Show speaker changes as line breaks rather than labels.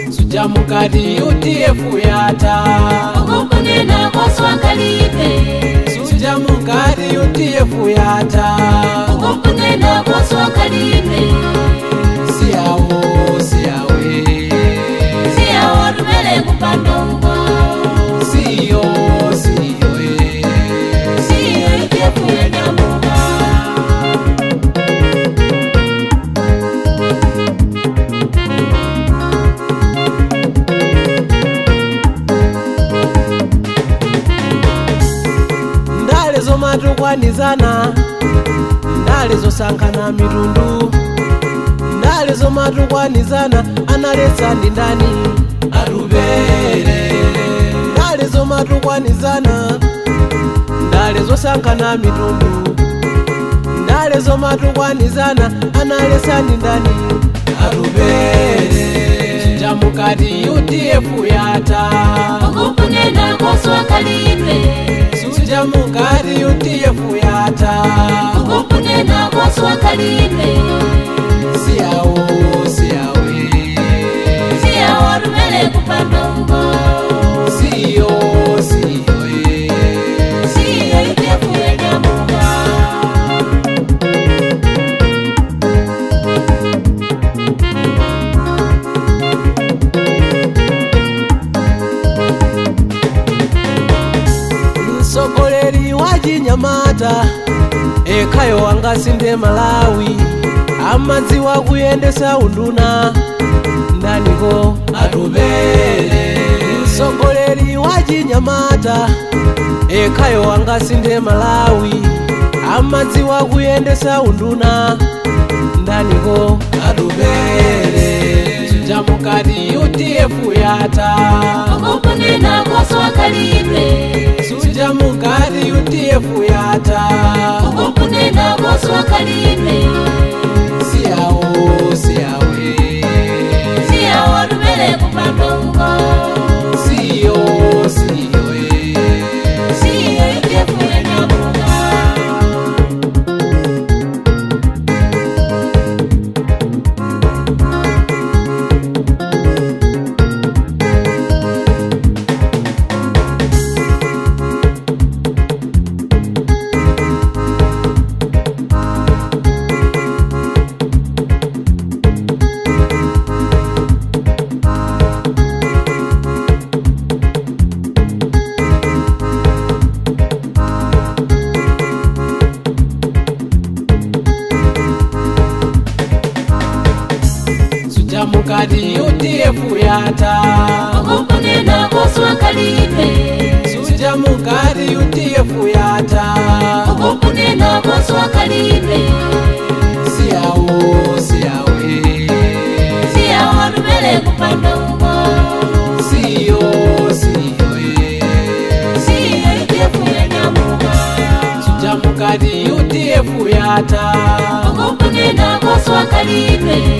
Sujamukati UTF yata
Ukukunena kwa swakalipe.
Sujamukati UTF yata
Ukukunena kwa swakalipe.
Siyawo
Siyawo rumele kupandongo.
Siyo
Siyo UTF yenyamuka.
Ndale zo matukwanizana, ndale zo sankana mitundu, ndale zo matukwanizana, analetsa ndi ndani arubere. Ndale zo matukwanizana, ndale zo sankana mitundu, ndale zo matukwanizana, analetsa ndi ndani arubere. Sujamukati UTF yata
Ukukunena kwa swakalipe.
Sujamukati UTF yata
Ukukunena kwa swakalipe.
Siyawo
Siyawo rumele kupandongo.
Siyo
Siyo UTF yenyamuka.
Msogoleri wajinyamata ekayo wanga sinde Malawi, amadziwa kuyendesa unduna ndaniho arubere. Msogoleri wajinyamata ekayo wanga sinde Malawi, amadziwa kuyendesa unduna ndaniho arubere. Sujamukati UTF yata
Ukukunena kwa swakalipe.
Sujamukati UTF yata
Ukukunena kwa swakalipe.
Siyawo
Siyawo rumele kupandongo.
Siyo
Siyo UTF yenyamuka.
Sujamukati UTF yata
Ukukunena kwa swakalipe.
Sujamukati UTF yata
Ukukunena kwa swakalipe.
Siyawo
Siyawo rumele kupandongo.
Siyo
Siyo UTF yenyamuka.
Sujamukati UTF yata
Ukukunena kwa swakalipe.